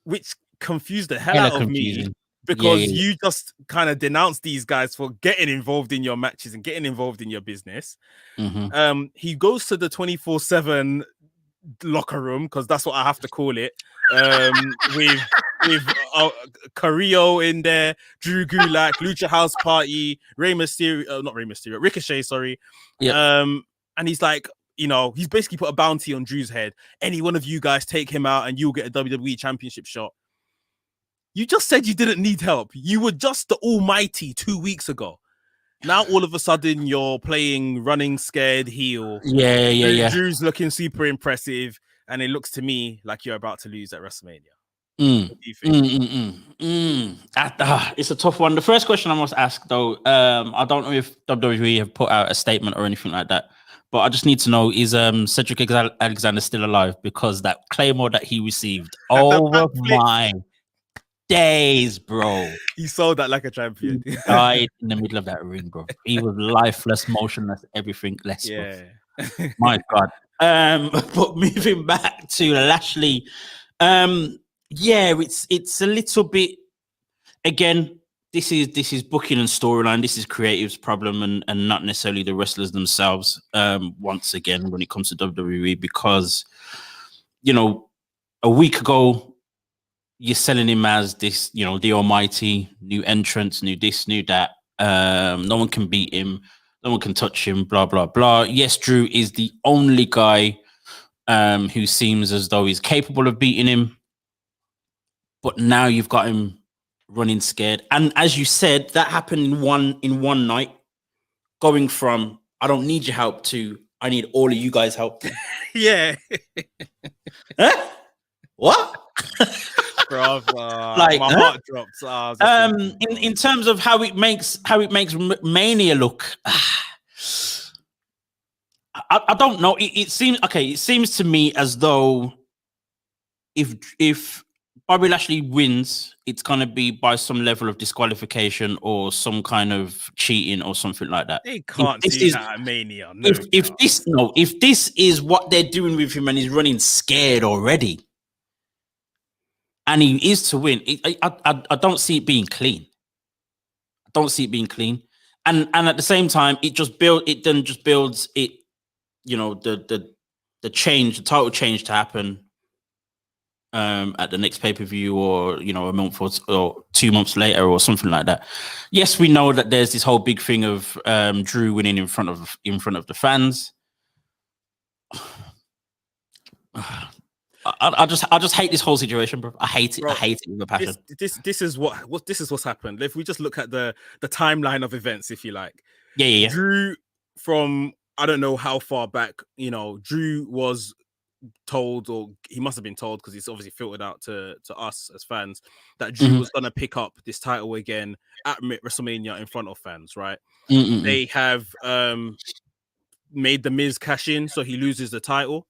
which confused the hell out of me, because you just kind of denounced these guys for getting involved in your matches and getting involved in your business. He goes to the 24/7 locker room, because that's what I have to call it, with Carrillo in there, Drew Gulak, Lucha House Party, Ricochet, sorry. And he's like, he's basically put a bounty on Drew's head. Any one of you guys take him out and you'll get a WWE championship shot. You just said you didn't need help. You were just the almighty 2 weeks ago. Now all of a sudden you're playing running scared heel. Drew's looking super impressive, and it looks to me like you're about to lose at WrestleMania. What do you think? It's a tough one. The first question I must ask, though, I don't know if WWE have put out a statement or anything like that, but I just need to know, is Cedric Alexander still alive? Because that Claymore that he received, oh my days, bro. He sold that like a champion. He died in the middle of that ring, bro. He was lifeless, motionless, everything less. Yeah. My God. But moving back to Lashley, it's a little bit, again, this is booking and storyline. This is creative's problem, and not necessarily the wrestlers themselves. Once again, when it comes to WWE, because a week ago, you're selling him as this, the almighty, new entrance, new this, new that. No one can beat him. No one can touch him, blah, blah, blah. Yes, Drew is the only guy who seems as though he's capable of beating him. But now you've got him running scared. And as you said, that happened in one night, going from, I don't need your help, to, I need all of you guys' help. Yeah. Huh? What? Brother, like, my heart drops. In terms of how it makes Mania look, I don't know. It seems to me as though if Bobby Lashley wins, it's gonna be by some level of disqualification or some kind of cheating or something like that. They can't do that at Mania. No, if this is what they're doing with him and he's running scared already, and he is to win, I don't see it being clean. I don't see it being clean. And at the same time, it then just builds it, the change, the total change to happen at the next pay-per-view, or a month or 2 months later or something like that. Yes, we know that there's this whole big thing of Drew winning in front of the fans. I just hate this whole situation, bro. I hate it. Bro, I hate it with a passion. This is what's happened. If we just look at the timeline of events, if you like. Yeah. Drew, from I don't know how far back, Drew was told, or he must have been told, because it's obviously filtered out to us as fans, that Drew was going to pick up this title again at WrestleMania in front of fans, right? They have made the Miz cash in, so he loses the title.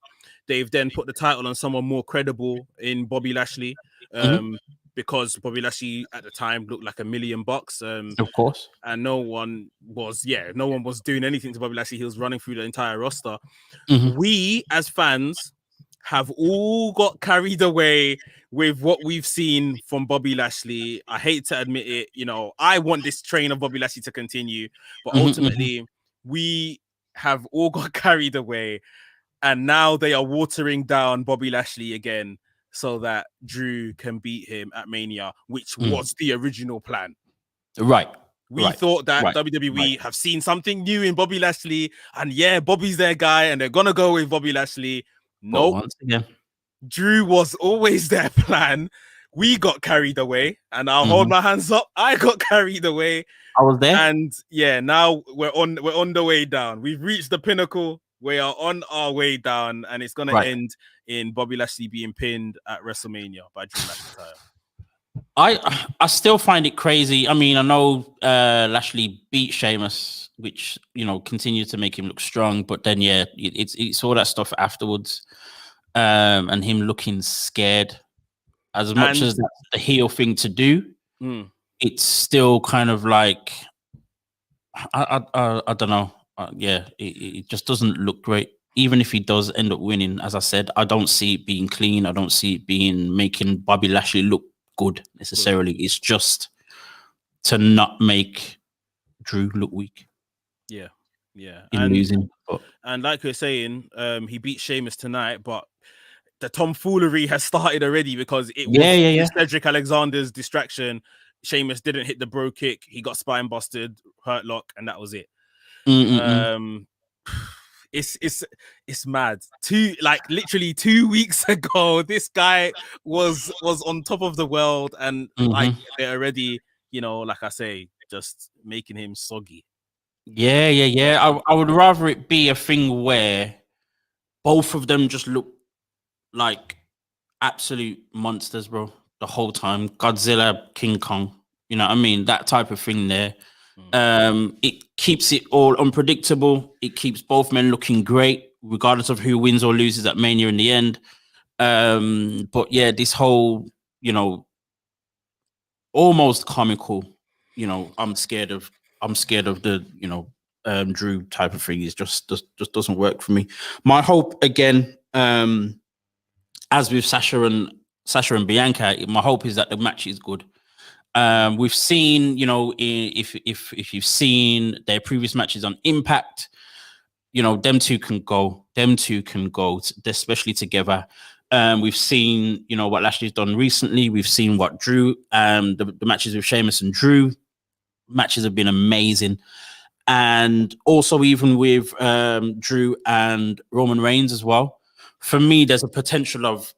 They've then put the title on someone more credible in Bobby Lashley, because Bobby Lashley at the time looked like $1 million. Of course. And no one was doing anything to Bobby Lashley. He was running through the entire roster. We, as fans, have all got carried away with what we've seen from Bobby Lashley. I hate to admit it. I want this train of Bobby Lashley to continue, but ultimately, we have all got carried away. And now they are watering down Bobby Lashley again so that Drew can beat him at Mania, which was the original plan. Right. We thought that WWE have seen something new in Bobby Lashley, and Bobby's their guy, and they're going to go with Bobby Lashley. Nope. Once again, Drew was always their plan. We got carried away, and I'll hold my hands up. I got carried away. I was there. And now we're on the way down. We've reached the pinnacle. We are on our way down, and it's going to end in Bobby Lashley being pinned at WrestleMania by Drew McIntyre. I still find it crazy. I mean, I know Lashley beat Sheamus, which continues to make him look strong. But then, it's all that stuff afterwards, and him looking scared. As much as that's the heel thing to do, it's still kind of like I don't know. It just doesn't look great. Even if he does end up winning, as I said, I don't see it being clean. I don't see it making Bobby Lashley look good necessarily. It's just to not make Drew look weak. Yeah. And losing. And like you're saying, he beat Sheamus tonight, but the tomfoolery has started already, because it was Cedric Alexander's distraction. Sheamus didn't hit the bro kick. He got spine busted, hurt lock, and that was it. It's mad. Literally 2 weeks ago, this guy was on top of the world, and they're already, like I say, just making him soggy. I would rather it be a thing where both of them just look like absolute monsters, bro, the whole time. Godzilla, King Kong, you know what I mean? That type of thing there. It keeps it all unpredictable. It keeps both men looking great, regardless of who wins or loses at Mania in the end. But this whole, almost comical, I'm scared of the, Drew type of thing. Is just doesn't work for me. My hope again, as with Sasha and Bianca, my hope is that the match is good. We've seen, if you've seen their previous matches on Impact, them two can go, especially together. We've seen, what Lashley's done recently. We've seen what Drew, the matches with Sheamus and Drew matches have been amazing. And also even with Drew and Roman Reigns as well. For me, there's a potential of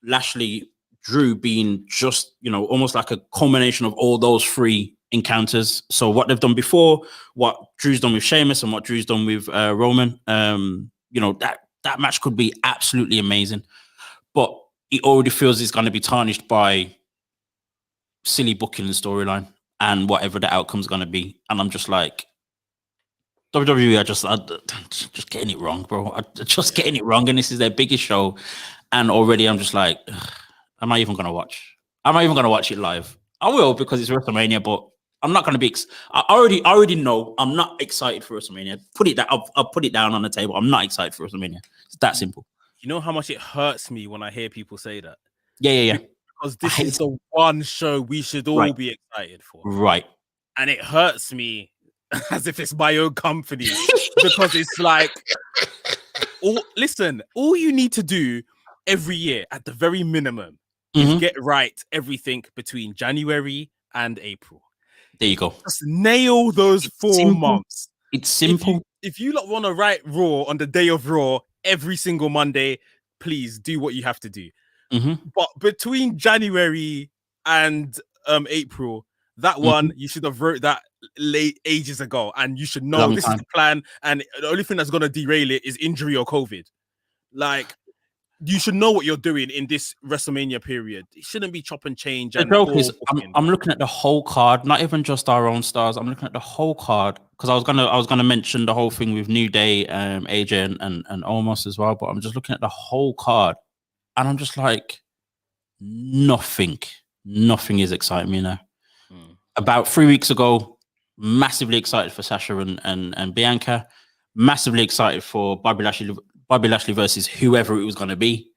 Lashley, Drew being just, almost like a culmination of all those three encounters. So what they've done before, what Drew's done with Sheamus, and what Drew's done with Roman, that match could be absolutely amazing. But it already feels it's going to be tarnished by silly booking and storyline and whatever the outcome's going to be. And I'm just like, WWE are just getting it wrong, bro. Just getting it wrong. And this is their biggest show. And already I'm just like, am I even going to watch? Am I even going to watch it live? I will, because it's WrestleMania, but I'm not going to be. I already know I'm not excited for WrestleMania. I'll put it down on the table. I'm not excited for WrestleMania. It's that simple. You know how much it hurts me when I hear people say that? Yeah. Because this is the one show we should all be excited for. Right. And it hurts me as if it's my own company, because it's like, all you need to do every year at the very minimum is get right everything between January and April. There you go. Just nail those 4 months. It's simple. If you want to write Raw on the day of Raw every single Monday, please do what you have to do. But between January and April, that one you should have wrote that late ages ago, and you should know this is the plan. And the only thing that's going to derail it is injury or COVID. Like, you should know what you're doing in this WrestleMania period. It shouldn't be chop and change. The joke is, I'm looking at the whole card, not even just our own stars. I'm looking at the whole card because I was gonna mention the whole thing with New Day, AJ and Omos as well. But I'm just looking at the whole card, and I'm just like, nothing is exciting me now. About 3 weeks ago, massively excited for Sasha and Bianca, massively excited for Bobby Lashley versus whoever it was going to be.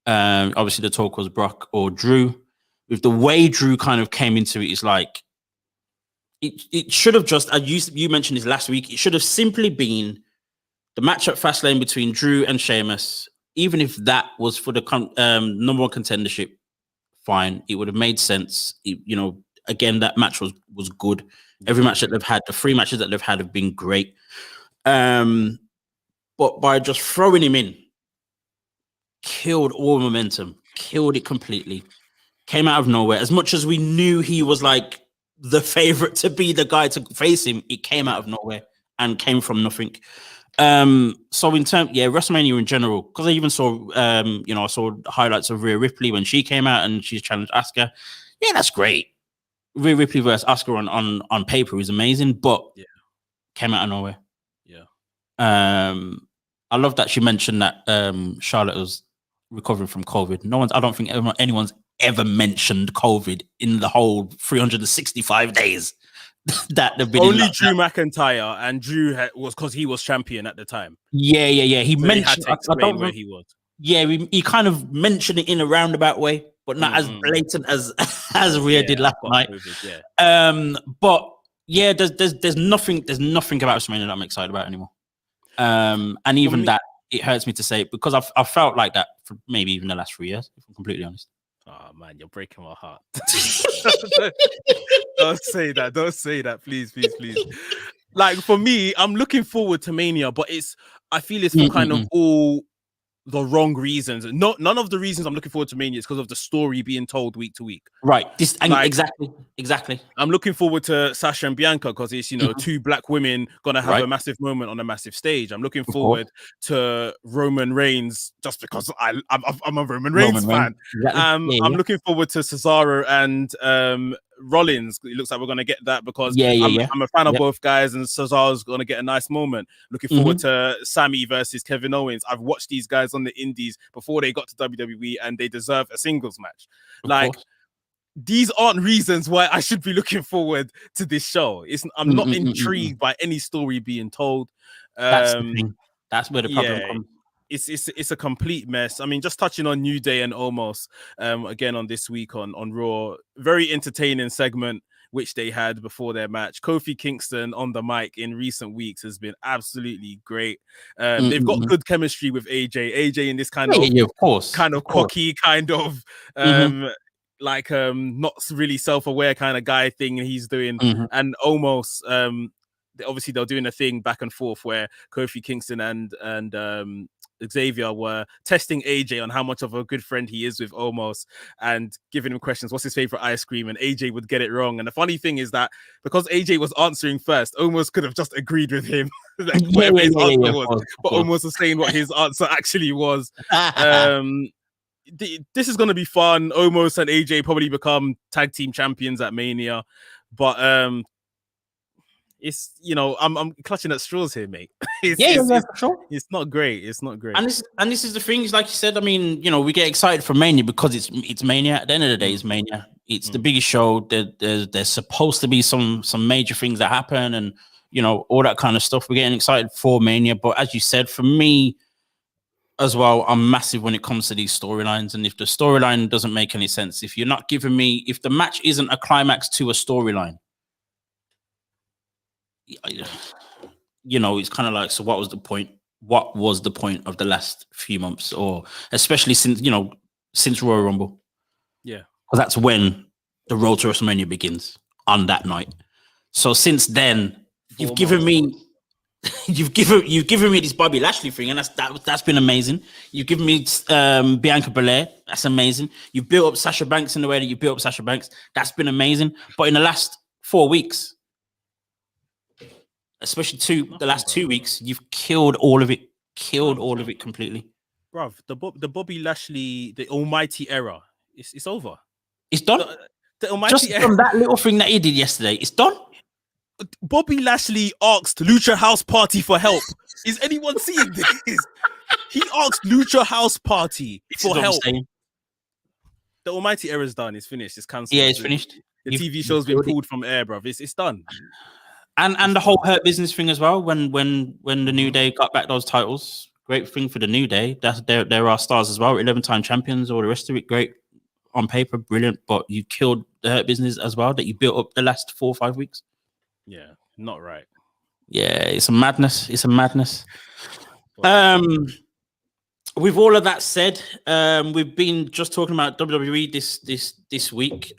Obviously, the talk was Brock or Drew. With the way Drew kind of came into it, it's like it should have just, as you mentioned this last week, it should have simply been the match at Fastlane between Drew and Sheamus. Even if that was for the number one contendership, fine, it would have made sense. Again, that match was good. Every match that they've had, the 3 matches that they've had have been great. But by just throwing him in, killed all momentum, killed it completely, came out of nowhere. As much as we knew he was like the favorite to be the guy to face him, it came out of nowhere and came from nothing. So in terms, WrestleMania in general, because I even saw, I saw highlights of Rhea Ripley when she came out and she's challenged Asuka. Yeah, that's great. Rhea Ripley versus Asuka on paper is amazing, but came out of nowhere. I love that she mentioned that Charlotte was recovering from COVID. I don't think anyone's ever mentioned COVID in the whole 365 days that they've been only Drew McIntyre, and Drew was because he was champion at the time. Yeah. He mentioned, he had to explain where he was. Yeah, he kind of mentioned it in a roundabout way, but not as blatant as Rhea did last night. But yeah, there's nothing about WrestleMania that I'm excited about anymore. And even that, it hurts me to say it because I've felt like that for maybe even the last 3 years, if I'm completely honest. Oh man, you're breaking my heart. Don't say that, please. Like, for me, I'm looking forward to Mania, but I feel it's for kind of all the wrong reasons. None of the reasons I'm looking forward to Mania is because of the story being told week to week. Right. Exactly. I'm looking forward to Sasha and Bianca because it's 2 black women gonna have a massive moment on a massive stage. I'm looking forward to Roman Reigns just because I'm a Roman Reigns fan. Exactly. I'm looking forward to Cesaro and Rollins. It looks like we're gonna get that because I'm a fan of both guys, and Cesaro's gonna get a nice moment. Looking forward to Sammy versus Kevin Owens. I've watched these guys on the indies before they got to WWE, and they deserve a singles match. These aren't reasons why I should be looking forward to this show. I'm not intrigued by any story being told. That's the thing. That's where the problem comes. It's a complete mess. I mean, just touching on New Day and Omos again on this week on Raw, very entertaining segment which they had before their match. Kofi Kingston on the mic in recent weeks has been absolutely great. They've got good chemistry with AJ. AJ in this kind of cocky, kind of not really self-aware kind of guy thing he's doing, and Omos. Obviously, they're doing a thing back and forth where Kofi Kingston and Xavier were testing AJ on how much of a good friend he is with Omos and giving him questions. What's his favorite ice cream? And AJ would get it wrong. And the funny thing is that because AJ was answering first, Omos could have just agreed with him, whatever his answer was. But Omos was saying what his answer actually was. This is going to be fun. Omos and AJ probably become tag team champions at Mania, but it's I'm clutching at straws here, mate. For sure. It's not great. It's not great. And this is the thing. Like you said, I mean, we get excited for Mania because it's Mania. At the end of the day, it's Mania. It's the biggest show. There's supposed to be some major things that happen, and all that kind of stuff. We're getting excited for Mania, but as you said, for me as well, I'm massive when it comes to these storylines. And if the storyline doesn't make any sense, if you're not giving me, if the match isn't a climax to a storyline, it's kind of like, so what was the point? What was the point of the last few months, or especially since Royal Rumble? Yeah. Because that's when the road to WrestleMania begins, on that night. So since then, you've 4 given months. me you've given me this Bobby Lashley thing, and that's been amazing. You've given me Bianca Belair, that's amazing. You've built up Sasha Banks in the way that you built up Sasha Banks, that's been amazing. But in the last 4 weeks, especially the last 2 weeks, you've killed all of it. All of it completely. Bruv, the Bobby Lashley, the almighty era, it's over. It's done. The almighty Just era. from that little thing that he did yesterday, it's done. Bobby Lashley asked Lucha House Party for help. Is anyone seeing this? He asked Lucha House Party for help. The almighty era is done. It's finished. It's cancelled. Yeah, it's finished. The TV show's been pulled from air, bruv. It's done. And the whole Hurt Business thing as well. When the New Day got back those titles, great thing for the New Day. That's there are stars as well, 11-time champions, all the rest of it. Great on paper, brilliant. But you killed the Hurt Business as well that you built up the last 4 or 5 weeks. Yeah, not right. Yeah, it's a madness. It's a madness. With all of that said, we've been just talking about WWE this week.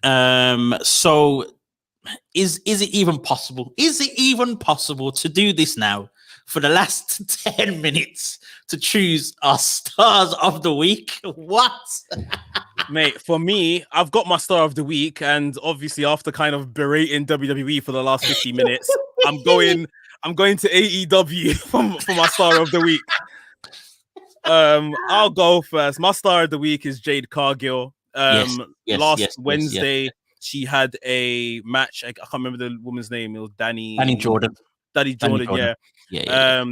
So is it even possible? Is it even possible to do this now for the last 10 minutes to choose our stars of the week? What? Mate, for me, I've got my star of the week, and obviously after kind of berating WWE for the last 50 minutes, I'm going to AEW for my star of the week. I'll go first. My star of the week is Jade Cargill. Last Wednesday, she had a match. I can't remember the woman's name. It was Danny Jordan. Yeah.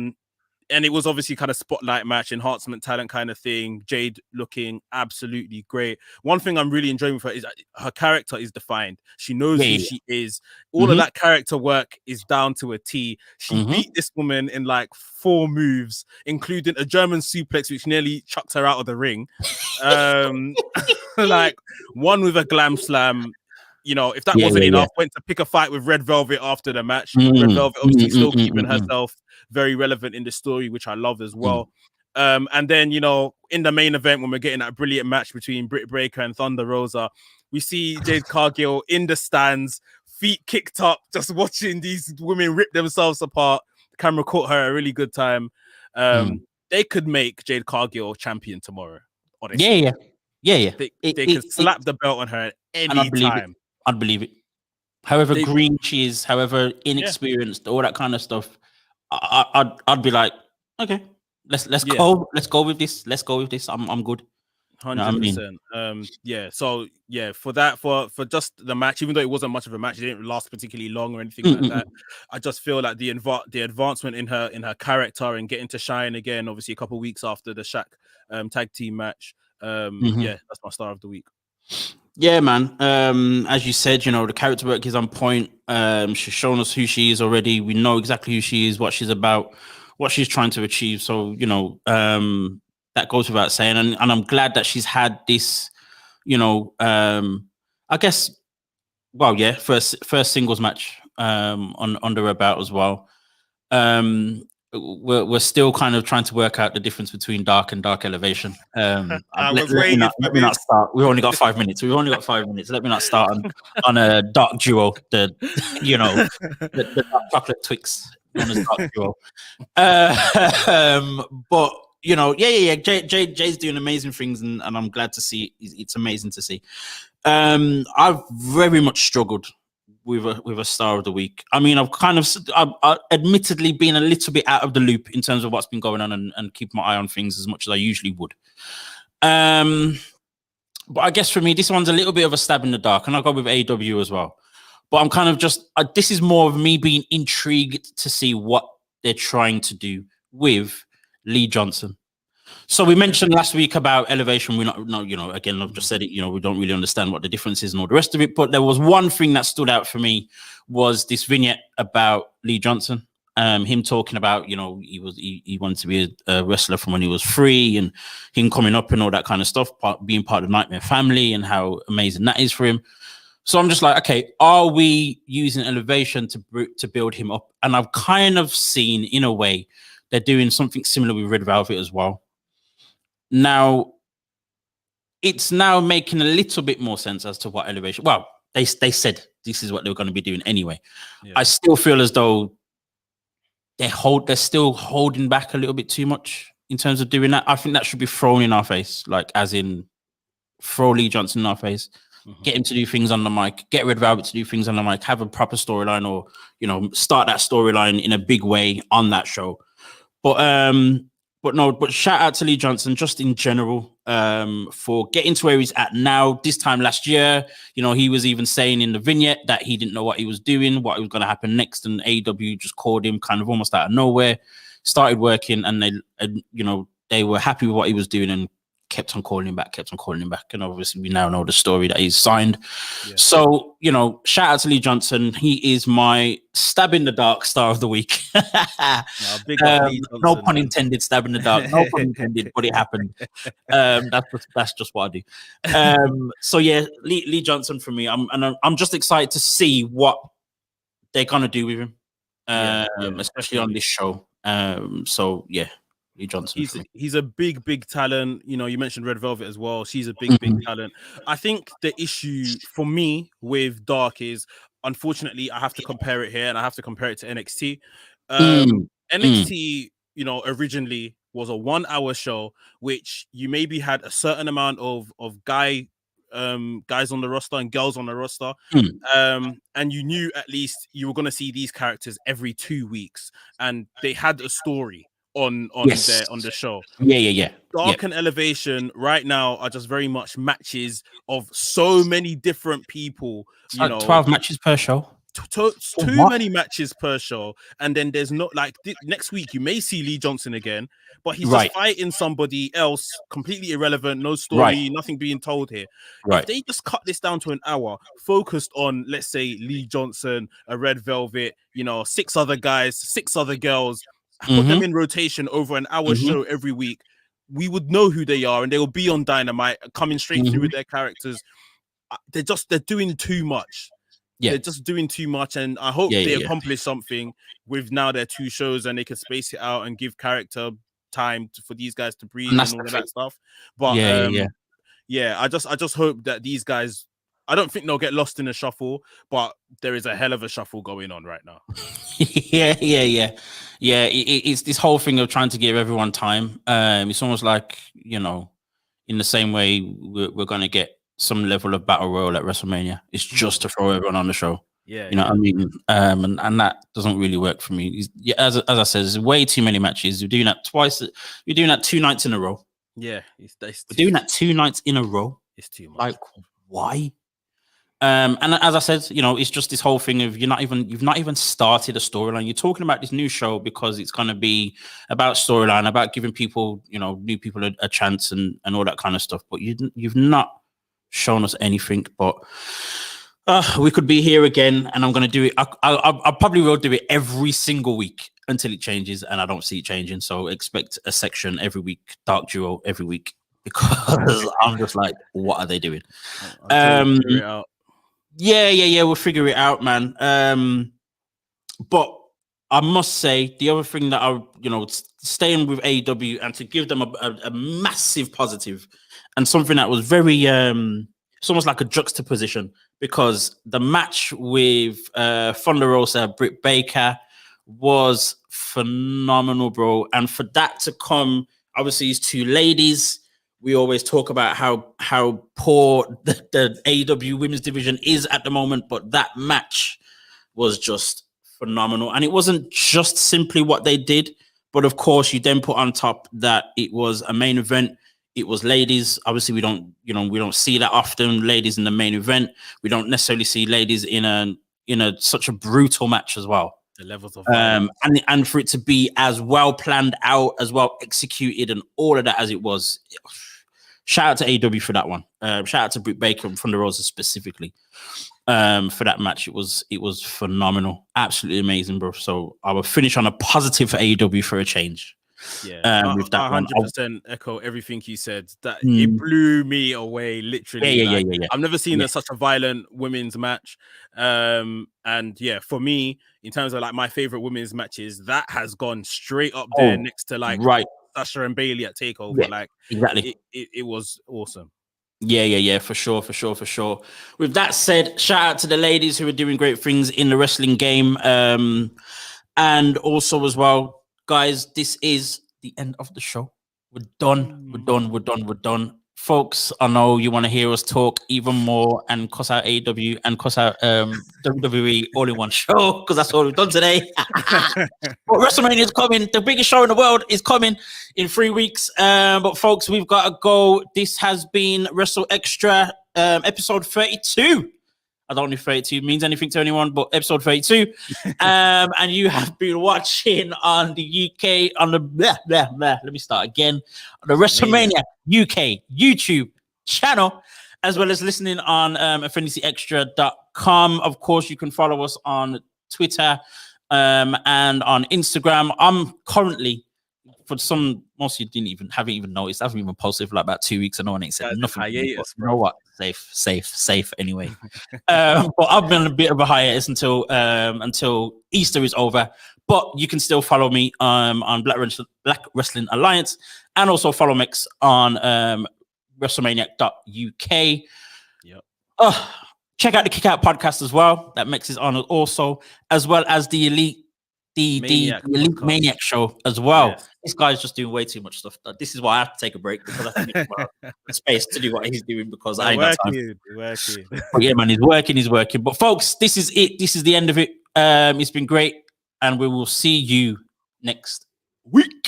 And it was obviously kind of spotlight match, enhancement talent kind of thing. Jade looking absolutely great. One thing I'm really enjoying with her is her character is defined. She knows who she is. All of that character work is down to a T. She beat this woman in like 4 moves, including a German suplex, which nearly chucked her out of the ring. Like one with a glam slam. You know, if that wasn't enough, went to pick a fight with Red Velvet after the match. Red Velvet obviously still keeping herself very relevant in the story, which I loved as well. And then, you know, in the main event, when we're getting that brilliant match between Britt Baker and Thunder Rosa, we see Jade Cargill in the stands, feet kicked up, just watching these women rip themselves apart. The camera caught her a really good time. They could make Jade Cargill champion tomorrow. Honestly. Yeah. They could slap the belt on her at any time. I'd believe it. However green she is, however inexperienced, all that kind of stuff, I'd be like, okay, let's go with this. Let's go with this. I'm good. 100%. So for that, for just the match, even though it wasn't much of a match, it didn't last particularly long or anything like that. I just feel like the advancement in her character and getting to shine again, obviously a couple of weeks after the Shaq tag team match. That's my star of the week. Yeah, man. As you said, you know, the character work is on point. She's shown us who she is already. We know exactly who she is, what she's about, what she's trying to achieve. So, you know, that goes without saying. And I'm glad that she's had this, you know, I guess, well, yeah, first singles match under her belt as well. We're still kind of trying to work out the difference between dark and dark elevation. Let me not start. We've only got 5 minutes. Let me not start on a dark duo. The dark chocolate Twix known as dark duo. But you know, yeah. Jay's doing amazing things, and I'm glad to see. It's amazing to see. I've very much struggled with a star of the week. I mean, I've admittedly been a little bit out of the loop in terms of what's been going on and keep my eye on things as much as I usually would. But I guess for me, this one's a little bit of a stab in the dark, and I'll go with AEW as well. But I'm kind of just, this is more of me being intrigued to see what they're trying to do with Lee Johnson. So we mentioned last week about elevation. We're not, you know, again, I've just said it, you know, we don't really understand what the difference is and all the rest of it. But there was one thing that stood out for me was this vignette about Lee Johnson. Him talking about, you know, he wanted to be a wrestler from when he was 3 and him coming up and all that kind of stuff, being part of the Nightmare family and how amazing that is for him. So I'm just like, okay, are we using elevation to build him up? And I've kind of seen, in a way, they're doing something similar with Red Velvet as well. Now, it's now making a little bit more sense as to what Elevation. Well, they said this is what they were going to be doing anyway. Yeah. I still feel as though they're still holding back a little bit too much in terms of doing that. I think that should be thrown in our face, like as in throw Lee Johnson in our face, get him to do things on the mic, get Red Velvet to do things on the mic, have a proper storyline, or start that storyline in a big way on that show. But shout out to Lee Johnson just in general for getting to where he's at now. This time last year, he was even saying in the vignette that he didn't know what he was doing, what was going to happen next, and AEW just called him kind of almost out of nowhere, started working, and they were happy with what he was doing and kept on calling him back. And obviously we now know the story that he's signed. Yeah. So, shout out to Lee Johnson. He is my stab in the dark star of the week. No pun intended, stab in the dark. No pun intended, but it happened. That's just what I do. So yeah, Lee Johnson for me. I'm just excited to see what they're gonna do with him. Especially on this show. So yeah. Lee Johnson. He's a big talent. You mentioned Red Velvet as well. She's a big talent. I think the issue for me with Dark is, unfortunately, I have to compare it here, and I have to compare it to NXT. NXT, originally was a 1 hour show, which you maybe had a certain amount of guys on the roster and girls on the roster, and you knew at least you were going to see these characters every 2 weeks, and they had a story on the show. Dark and Elevation right now are just very much matches of so many different people. 12 matches per show. Too many matches per show, and then there's not like next week you may see Lee Johnson again, but he's just fighting somebody else, completely irrelevant, no story, nothing being told here. If they just cut this down to an hour, focused on, let's say, Lee Johnson, a Red Velvet, 6 other guys, 6 other girls, put them in rotation over an hour show every week, we would know who they are, and they will be on Dynamite, coming straight through with their characters. They're doing too much. They're just doing too much, and I hope they accomplish something with now their 2 shows, and they can space it out and give character time for these guys to breathe and all of that stuff. But I just hope that these guys, I don't think they'll get lost in the shuffle, but there is a hell of a shuffle going on right now. It's this whole thing of trying to give everyone time. It's almost like, in the same way we're going to get some level of battle royal at WrestleMania. It's just to throw everyone on the show. What I mean? And that doesn't really work for me. As I said, there's way too many matches. You're doing that twice. You're doing that 2 nights in a row. Yeah, we're doing that 2 nights in a row. It's too much. Like, why? And as I said, it's just this whole thing of you've not even started a storyline. You're talking about this new show because it's going to be about storyline, about giving people, new people a chance and all that kind of stuff. But you've not shown us anything. But we could be here again, and I'm going to do it. I probably will do it every single week until it changes, and I don't see it changing. So expect a section every week, Dark Duo every week, because I'm just like, what are they doing? We'll figure it out, man. But I must say, the other thing that staying with AEW and to give them a massive positive, and something that was very it's almost like a juxtaposition, because the match with Thunder Rosa, Britt Baker, was phenomenal, bro. And for that to come, obviously, these 2 ladies. We always talk about how poor the AEW women's division is at the moment, but that match was just phenomenal. And it wasn't just simply what they did, but of course you then put on top that it was a main event. It was ladies. Obviously, we don't see that often. Ladies in the main event. We don't necessarily see ladies in a such a brutal match as well. The levels of and for it to be as well planned out, as well executed, and all of that as it was. Shout out to AEW for that one. Shout out to Britt Baker and Thunder Rosa specifically for that match. It was phenomenal, absolutely amazing, bro. So I will finish on a positive for AEW for a change. With that 100% echo everything you said. That it blew me away, literally. I've never seen such a violent women's match. And for me, in terms of like my favorite women's matches, that has gone straight up there next to like Sasha and Bailey at Takeover. Exactly. It was awesome. Yeah, for sure. With that said, shout out to the ladies who are doing great things in the wrestling game. And also as well, guys, this is the end of the show. We're done. Folks, I know you want to hear us talk even more and cuss out AEW and cuss out WWE all in one show, because that's all we've done today. But WrestleMania is coming. The biggest show in the world is coming in 3 weeks. But folks, we've got to go. This has been WrestleXtra episode 32. I don't know if 32 means anything to anyone, but episode 32. And you have been watching on the UK, on the let me start again. On the WrestleMania UK YouTube channel, as well as listening on AffinityExtra.com. Of course, you can follow us on Twitter and on Instagram. I'm currently, for some, most of you haven't even noticed. I haven't even posted for like about 2 weeks and no one ain't said nothing. Hiatus, you know what? Safe anyway. But I've been on a bit of a hiatus until Easter is over. But you can still follow me on Black Wrestling Alliance, and also follow Mex on WrestleManiac.uk. Yep. Check out the Kick Out podcast as well. That Mex is on also, as well as the Elite. The Elite Maniac show as well. Yes. This guy's just doing way too much stuff. This is why I have to take a break, because I think space to do what he's doing, because I ain't got time. But yeah, man, he's working. But folks, this is it. This is the end of it. It's been great, and we will see you next week.